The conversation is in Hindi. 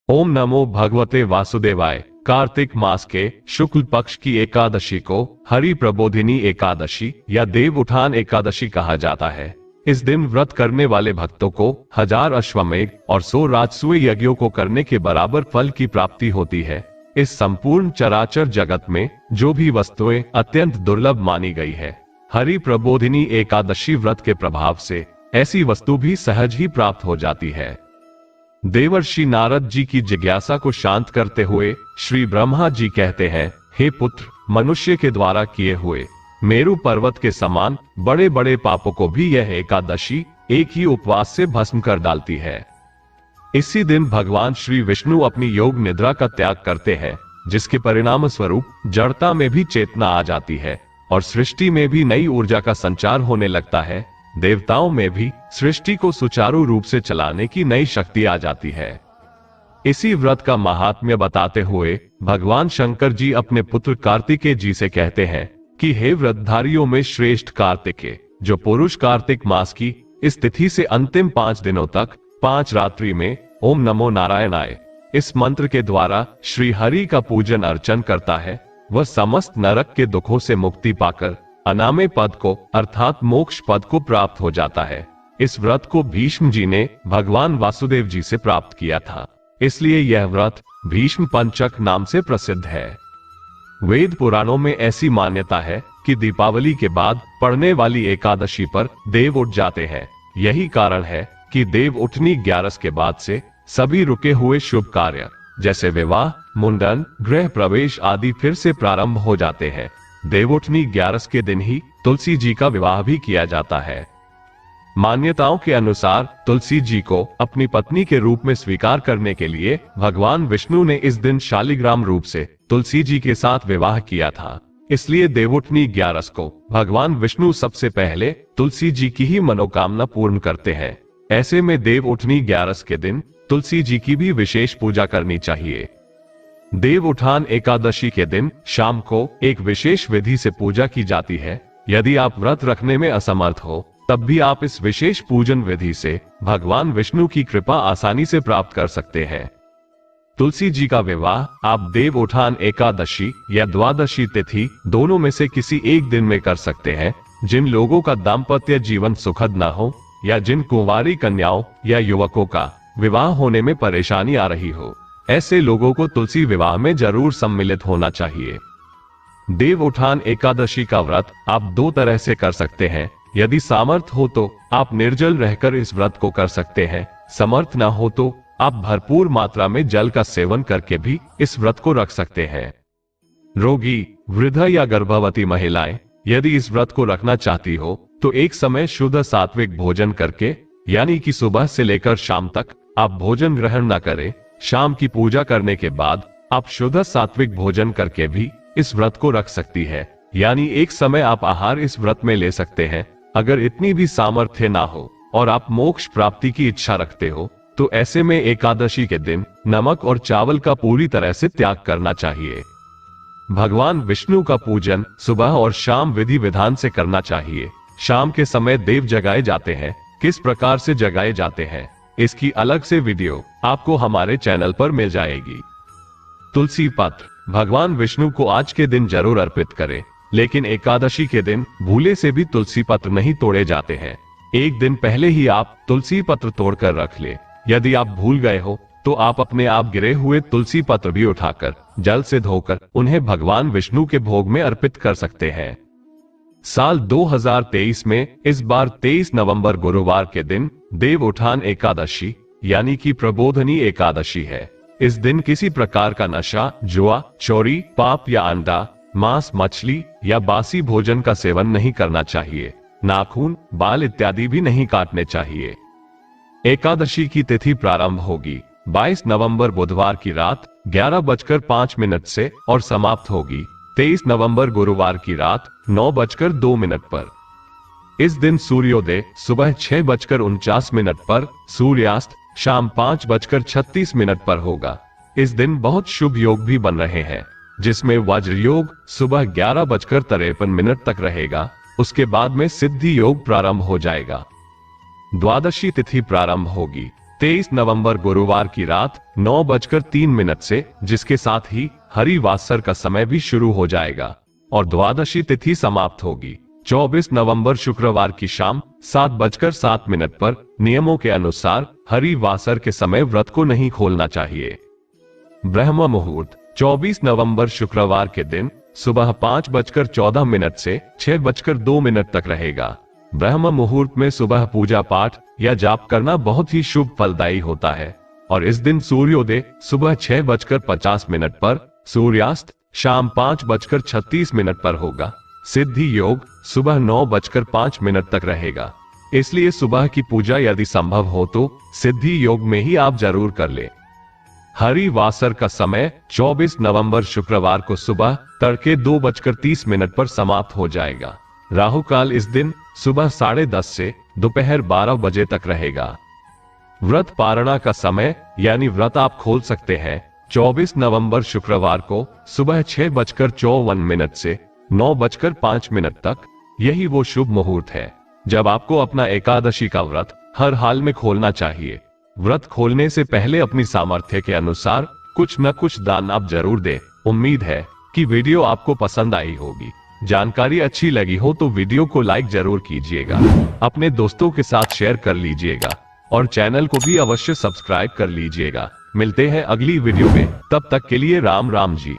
ओम नमो भगवते वासुदेवाय। कार्तिक मास के शुक्ल पक्ष की एकादशी को हरि प्रबोधिनी एकादशी या देव उठान एकादशी कहा जाता है। इस दिन व्रत करने वाले भक्तों को 1000 अश्वमेध और 100 राजसूय यज्ञों को करने के बराबर फल की प्राप्ति होती है। इस संपूर्ण चराचर जगत में जो भी वस्तुएं अत्यंत दुर्लभ मानी गई है, हरि प्रबोधिनी एकादशी व्रत के प्रभाव से ऐसी वस्तु भी सहज ही प्राप्त हो जाती है। देवर्षि नारद जी की जिज्ञासा को शांत करते हुए श्री ब्रह्मा जी कहते हैं, हे पुत्र, मनुष्य के द्वारा किए हुए मेरु पर्वत के समान बड़े बड़े पापों को भी यह एकादशी एक ही उपवास से भस्म कर डालती है। इसी दिन भगवान श्री विष्णु अपनी योग निद्रा का त्याग करते हैं, जिसके परिणाम स्वरूप जड़ता में भी चेतना आ जाती है और सृष्टि में भी नई ऊर्जा का संचार होने लगता है। देवताओं में भी सृष्टि को सुचारू रूप से चलाने की नई शक्ति आ जाती है। इसी व्रत का महात्म्य बताते हुए भगवान शंकर जी अपने पुत्र कार्तिकेय जी से कहते हैं कि हे व्रतधारियों में श्रेष्ठ कार्तिकेय, जो पुरुष कार्तिक मास की इस तिथि से अंतिम 5 दिनों तक 5 रात्रि में ओम नमो नारायणाय इस मंत्र के द्वारा श्री हरि का पूजन अर्चन करता है, वह समस्त नरक के दुखों से मुक्ति पाकर अनामय पद को अर्थात मोक्ष पद को प्राप्त हो जाता है। इस व्रत को भीष्म जी ने भगवान वासुदेव जी से प्राप्त किया था, इसलिए यह व्रत भीष्म पंचक नाम से प्रसिद्ध है। वेद पुराणों में ऐसी मान्यता है कि दीपावली के बाद पड़ने वाली एकादशी पर देव उठ जाते हैं। यही कारण है कि देव उठनी 11 के बाद से सभी रुके हुए शुभ कार्य जैसे विवाह, मुंडन, गृह प्रवेश आदि फिर से प्रारंभ हो जाते हैं। देवउठनी 11 के दिन ही तुलसी जी का विवाह भी किया जाता है। मान्यताओं के अनुसार तुलसी जी को अपनी पत्नी के रूप में स्वीकार करने के लिए भगवान विष्णु ने इस दिन शालिग्राम रूप से तुलसी जी के साथ विवाह किया था। इसलिए देवउठनी 11 को भगवान विष्णु सबसे पहले तुलसी जी की ही मनोकामना पूर्ण करते हैं। ऐसे में देवउठनी 11 के दिन तुलसी जी की भी विशेष पूजा करनी चाहिए। देव उठान एकादशी के दिन शाम को एक विशेष विधि से पूजा की जाती है। यदि आप व्रत रखने में असमर्थ हो, तब भी आप इस विशेष पूजन विधि से भगवान विष्णु की कृपा आसानी से प्राप्त कर सकते हैं। तुलसी जी का विवाह आप देव उठान एकादशी या द्वादशी तिथि दोनों में से किसी एक दिन में कर सकते हैं। जिन लोगों का दाम्पत्य जीवन सुखद न हो या जिन कुंवारी कन्याओं या युवकों का विवाह होने में परेशानी आ रही हो, ऐसे लोगों को तुलसी विवाह में जरूर सम्मिलित होना चाहिए। देव उठान एकादशी का व्रत आप 2 तरह से कर सकते हैं। यदि सामर्थ हो तो आप निर्जल रहकर इस व्रत को कर सकते हैं। समर्थ न हो तो आप भरपूर मात्रा में जल का सेवन करके भी इस व्रत को रख सकते हैं। रोगी, वृद्ध या गर्भवती महिलाएं यदि इस व्रत को रखना चाहती हो तो एक समय शुद्ध सात्विक भोजन करके, यानी कि सुबह से लेकर शाम तक आप भोजन ग्रहण न करें। शाम की पूजा करने के बाद आप शुद्ध सात्विक भोजन करके भी इस व्रत को रख सकती है, यानी एक समय आप आहार इस व्रत में ले सकते हैं। अगर इतनी भी सामर्थ्य ना हो और आप मोक्ष प्राप्ति की इच्छा रखते हो, तो ऐसे में एकादशी के दिन नमक और चावल का पूरी तरह से त्याग करना चाहिए। भगवान विष्णु का पूजन सुबह और शाम विधि विधान से करना चाहिए। शाम के समय देव जगाए जाते हैं। किस प्रकार से जगाए जाते हैं, इसकी अलग से वीडियो आपको हमारे चैनल पर मिल जाएगी। तुलसी पत्र भगवान विष्णु को आज के दिन जरूर अर्पित करें, लेकिन एकादशी के दिन भूले से भी तुलसी पत्र नहीं तोड़े जाते हैं। एक दिन पहले ही आप तुलसी पत्र तोड़कर रख ले। यदि आप भूल गए हो तो आप अपने आप गिरे हुए तुलसी पत्र भी उठाकर जल से धोकर उन्हें भगवान विष्णु के भोग में अर्पित कर सकते हैं। साल 2023 में इस बार 23 नवंबर गुरुवार के दिन देव उठान एकादशी यानी कि प्रबोधनी एकादशी है। इस दिन किसी प्रकार का नशा, जुआ, चोरी, पाप या अंडा, मांस, मछली या बासी भोजन का सेवन नहीं करना चाहिए। नाखून, बाल इत्यादि भी नहीं काटने चाहिए। एकादशी की तिथि प्रारंभ होगी 22 नवंबर बुधवार की रात 11:05 से और समाप्त होगी 23 नवंबर गुरुवार की रात 9:02 पर। इस दिन सूर्योदय सुबह 6:49 पर, सूर्यास्त शाम 5:36 पर होगा। इस दिन बहुत शुभ योग भी बन रहे हैं, जिसमें वज्र योग सुबह 11:53 तक रहेगा। उसके बाद में सिद्धि योग प्रारंभ हो जाएगा। द्वादशी तिथि प्रारंभ होगी 23 नवंबर गुरुवार की रात 9:03 से, जिसके साथ ही हरिवासर का समय भी शुरू हो जाएगा और द्वादशी तिथि समाप्त होगी। 24 नवंबर शुक्रवार की शाम 7:07 पर नियमों के अनुसार हरिवासर के समय व्रत को नहीं खोलना चाहिए। ब्रह्म मुहूर्त 24 नवंबर शुक्रवार के दिन सुबह 5:14 से 6:02 तक रहेगा। ब्रह्म मुहूर्त में सुबह पूजा पाठ या जाप करना बहुत ही शुभ फलदायी होता है और इस दिन सूर्योदय सुबह 6:50 पर, सूर्यास्त शाम 5:36 पर होगा। सिद्धि योग सुबह 9:05 तक रहेगा। इसलिए सुबह की पूजा यदि संभव हो तो सिद्धि योग में ही आप जरूर कर ले। हरिवासर का समय 24 नवंबर शुक्रवार को सुबह तड़के 2:30 पर समाप्त हो जाएगा। राहु काल इस दिन सुबह 10:30 से दोपहर 12 बजे तक रहेगा। व्रत पारणा का समय यानी व्रत आप खोल सकते हैं 24 नवंबर शुक्रवार को सुबह 6:54 से 9:05 तक। यही वो शुभ मुहूर्त है जब आपको अपना एकादशी का व्रत हर हाल में खोलना चाहिए। व्रत खोलने से पहले अपनी सामर्थ्य के अनुसार कुछ न कुछ दान आप जरूर दें। उम्मीद है कि वीडियो आपको पसंद आई होगी। जानकारी अच्छी लगी हो तो वीडियो को लाइक जरूर कीजिएगा, अपने दोस्तों के साथ शेयर कर लीजिएगा और चैनल को भी अवश्य सब्सक्राइब कर लीजिएगा। मिलते हैं अगली वीडियो में, तब तक के लिए राम राम जी।